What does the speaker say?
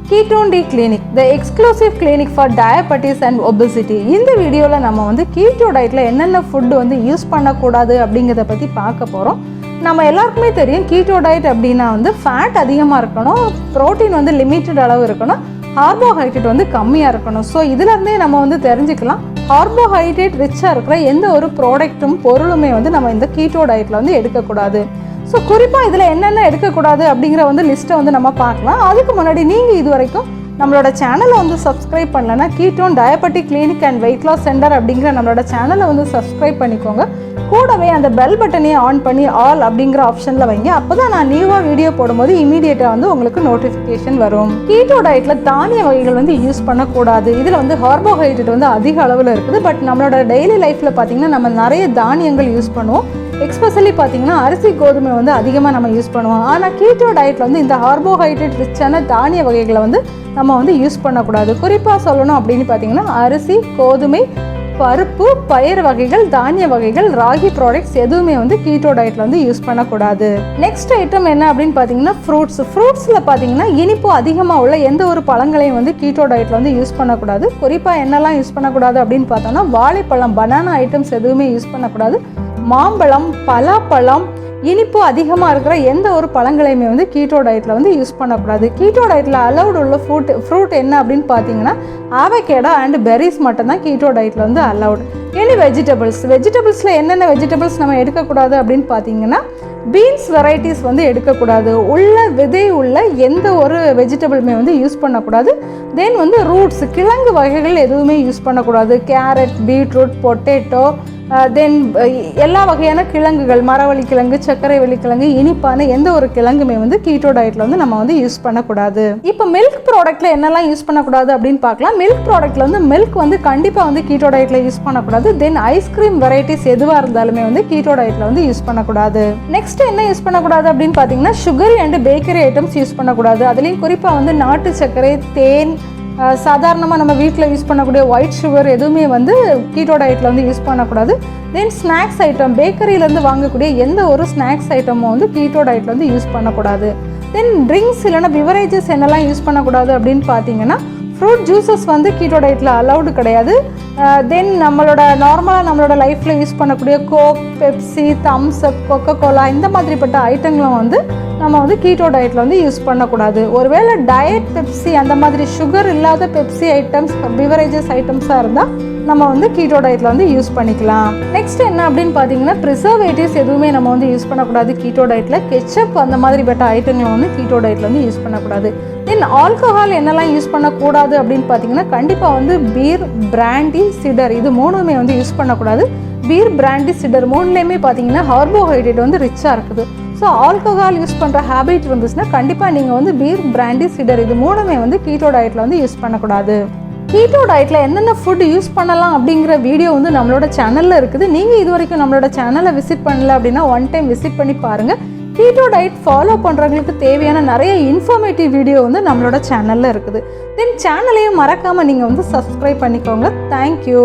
Keto Clinic, the exclusive clinic for diabetes and obesity. இந்த வீடியோல நம்ம வந்து keto dietல என்னென்ன ஃபுட் வந்து யூஸ் பண்ணக்கூடாது அப்படிங்கறத பத்தி பார்க்க போறோம். நம்ம எல்லாருக்குமே தெரியும் keto diet அப்படினா வந்து ஃபேட் அதிகமா இருக்கணும், புரோட்டீன் வந்து லிமிட்டட் அளவு இருக்கணும், கார்போஹைட்ரேட் வந்து கம்மியா இருக்கணும். சோ இதுல இருந்தே நம்ம வந்து தெரிஞ்சுக்கலாம் கார்போஹைட்ரேட் ரிச்சா இருக்கிற எந்த ஒரு ப்ராடக்ட்டும் பொருளுமே வந்து நம்ம இந்த keto dietல வந்து எடுக்க கூடாது. ஸோ குறிப்பாக இதில் என்னென்ன எடுக்கக்கூடாது அப்படிங்கிற வந்து லிஸ்ட்டை வந்து நம்ம பார்க்கலாம். அதுக்கு முன்னாடி நீங்கள் இது வரைக்கும் நம்மளோட சேனலை வந்து சப்ஸ்கிரைப் பண்ணலன்னா ketone diabetic clinic and weight loss centre அப்படிங்கிற நம்மளோட சேனலை வந்து சப்ஸ்கிரைப் பண்ணிக்கோங்க. கூடவே அந்த பெல் பட்டனையும் ஆன் பண்ணி ஆல் அப்படிங்கிற ஆப்ஷனில் வைங்க. அப்போ தான் நான் நியூவாக வீடியோ போடும்போது இமீடியட்டாக வந்து உங்களுக்கு நோட்டிஃபிகேஷன் வரும். கீட்டோ டயட்டில் தானிய வகைகள் வந்து யூஸ் பண்ணக்கூடாது. இதில் வந்து கார்போஹைட்ரேட் வந்து அதிக அளவில் இருக்குது. பட் நம்மளோட டெய்லி லைஃப்பில் பார்த்திங்கன்னா நம்ம நிறைய தானியங்கள் யூஸ் பண்ணுவோம். எக்ஸ்பெஷலி பார்த்தீங்கன்னா அரிசி கோதுமை வந்து அதிகமாக நம்ம யூஸ் பண்ணுவோம். ஆனால் கீட்டோ டயட்டில் வந்து இந்த கார்போஹைட்ரேட் ரிச்சான தானிய வகைகளை வந்து நம்ம வந்து யூஸ் பண்ணக்கூடாது. குறிப்பாக சொல்லணும் அப்படின்னு பார்த்தீங்கன்னா அரிசி, கோதுமை, பருப்பு, பயிர் வகைகள், தானிய வகைகள், ராகி ப்ராடக்ட்ஸ் எதுவுமே வந்து கீட்டோ டயட்டில் வந்து யூஸ் பண்ணக்கூடாது. நெக்ஸ்ட் ஐட்டம் என்ன அப்படின்னு பார்த்தீங்கன்னா ஃப்ரூட்ஸில் பார்த்தீங்கன்னா இனிப்பு அதிகமாக உள்ள எந்த ஒரு பழங்களையும் வந்து கீட்டோ டயட்டில் வந்து யூஸ் பண்ணக்கூடாது. குறிப்பாக என்னெல்லாம் யூஸ் பண்ணக்கூடாது அப்படின்னு பார்த்தோம்னா வாழைப்பழம், பனானா ஐட்டம்ஸ் எதுவுமே யூஸ் பண்ணக்கூடாது. மாம்பழம், பலாப்பழம், இனிப்பு அதிகமாக இருக்கிற எந்த ஒரு பழங்களையுமே வந்து கீட்டோ டயட்டில் வந்து யூஸ் பண்ணக்கூடாது. கீட்டோ டயட்டில் அலௌடு உள்ள ஃப்ரூட் என்ன அப்படின்னு பார்த்தீங்கன்னா ஆவகேடோ அண்ட் பெர்ரிஸ் மட்டும்தான் கீட்டோ டயட்டில் வந்து அலௌடு. எனி வெஜிடபிள்ஸில் என்னென்ன வெஜிடபிள்ஸ் நம்ம எடுக்கக்கூடாது அப்படின்னு பார்த்தீங்கன்னா பீன்ஸ் வெரைட்டிஸ் வந்து எடுக்கக்கூடாது. விதை உள்ள எந்த ஒரு வெஜிடபிளுமே வந்து யூஸ் பண்ணக்கூடாது. தென் வந்து ரூட்ஸ், கிழங்கு வகைகள் எதுவுமே யூஸ் பண்ணக்கூடாது. கேரட், பீட்ரூட், பொட்டேட்டோ, தென் எல்லா வகையான கிழங்குகள், மரவள்ளி கிழங்கு, சர்க்கரை வள்ளி கிழங்கு, இனிப்பான எந்த ஒரு கிழங்குமே வந்து கீட்டோ டயட்டில் வந்து நம்ம வந்து யூஸ் பண்ணக்கூடாது. இப்போ மில்க் ப்ராடக்ட்டில் என்னெல்லாம் யூஸ் பண்ணக்கூடாது அப்படின்னு பார்க்கலாம். மில்க் ப்ராடக்ட்டில் வந்து மில்க் வந்து கண்டிப்பாக வந்து கீட்டோ டயட்டில் யூஸ் பண்ணக்கூடாது. தென் ஐஸ்கிரீம் வெரைட்டிஸ் எதுவாக இருந்தாலுமே வந்து கீட்டோ டயட்டில் வந்து யூஸ் பண்ணக்கூடாது. நெக்ஸ்ட் என்ன யூஸ் பண்ணக்கூடாது அப்படின்னு பார்த்தீங்கன்னா sugary and bakery items use பண்ணக்கூடாது. அதுலேயும் குறிப்பாக வந்து நாட்டு சர்க்கரை, தேன், சாதாரணமாக நம்ம வீட்டில் யூஸ் பண்ணக்கூடிய ஒயிட் சுகர் எதுவுமே வந்து கீட்டோ டயட்டில் வந்து யூஸ் பண்ணக்கூடாது. தென் ஸ்நாக்ஸ் ஐட்டம், பேக்கரியிலேருந்து வாங்கக்கூடிய எந்த ஒரு ஸ்நாக்ஸ் ஐட்டமும் வந்து கீட்டோ டயட்டில் வந்து யூஸ் பண்ணக்கூடாது. தென் ட்ரிங்க்ஸ் இல்லைனா பிவரேஜஸ் என்னெல்லாம் யூஸ் பண்ணக்கூடாது அப்படின்னு பார்த்தீங்கன்னா ஃப்ரூட் ஜூஸஸ் வந்து கீட்டோ டயட்டில் அலௌடு கிடையாது. தென் நம்மளோட லைஃப்பில் யூஸ் பண்ணக்கூடிய Coke, Pepsi, Thums Up, Coca Cola இந்த மாதிரிப்பட்ட ஐட்டங்களும் வந்து நம்ம வந்து கீட்டோ டயட்டில் வந்து யூஸ் பண்ணக்கூடாது. ஒருவேளை டயட் பெப்சி அந்த மாதிரி சுகர் இல்லாத பெப்சி ஐட்டம்ஸ், பிவரேஜஸ் ஐட்டம்ஸாக இருந்தால் நம்ம வந்து கீட்டோ டயட்டில் வந்து யூஸ் பண்ணிக்கலாம். நெக்ஸ்ட் என்ன அப்படின்னு பார்த்தீங்கன்னா ப்ரிசர்வேட்டிவ்ஸ் எதுவுமே நம்ம வந்து யூஸ் பண்ணக்கூடாது கீட்டோ டயட்டில். கெச்சப் அந்த மாதிரிப்பட்ட ஐட்டங்களை வந்து கீட்டோ டயட்டில் வந்து யூஸ் பண்ணக்கூடாது. தென் ஆல்கஹால் என்னெல்லாம் யூஸ் பண்ணக்கூடாது அப்படின்னு பார்த்தீங்கன்னா கண்டிப்பாக வந்து பீர், பிராண்டி, சிடர் இது மூணுமே வந்து யூஸ் பண்ணக்கூடாது. பீர், பிராண்டி, சிடர் மூணுலேயுமே பார்த்தீங்கன்னா கார்போஹைட்ரேட் வந்து ரிச்சாக இருக்குது. ஸோ ஆல்கஹால் யூஸ் பண்ணுற ஹேபிட் இருந்துச்சுன்னா கண்டிப்பாக நீங்கள் வந்து பீர், பிராண்டி, சிடர் இது மூணுமே வந்து கீட்டோ டயட்டில் வந்து யூஸ் பண்ணக்கூடாது. கீட்டோ டயட்டில் என்னென்ன ஃபுட் யூஸ் பண்ணலாம் அப்படிங்கிற வீடியோ வந்து நம்மளோட சேனலில் இருக்குது. நீங்கள் இது வரைக்கும் நம்மளோட சேனலை விசிட் பண்ணல அப்படின்னா ஒன் டைம் விசிட் பண்ணி பாருங்கள். கீட்டோ டயட் ஃபாலோ பண்ணுறவங்களுக்கு தேவையான நிறைய இன்ஃபர்மேட்டிவ் வீடியோ வந்து நம்மளோட சேனலில் இருக்குது. தென் சேனலையும் மறக்காமல் நீங்கள் வந்து சப்ஸ்கிரைப் பண்ணிக்கோங்க. தேங்க்யூ.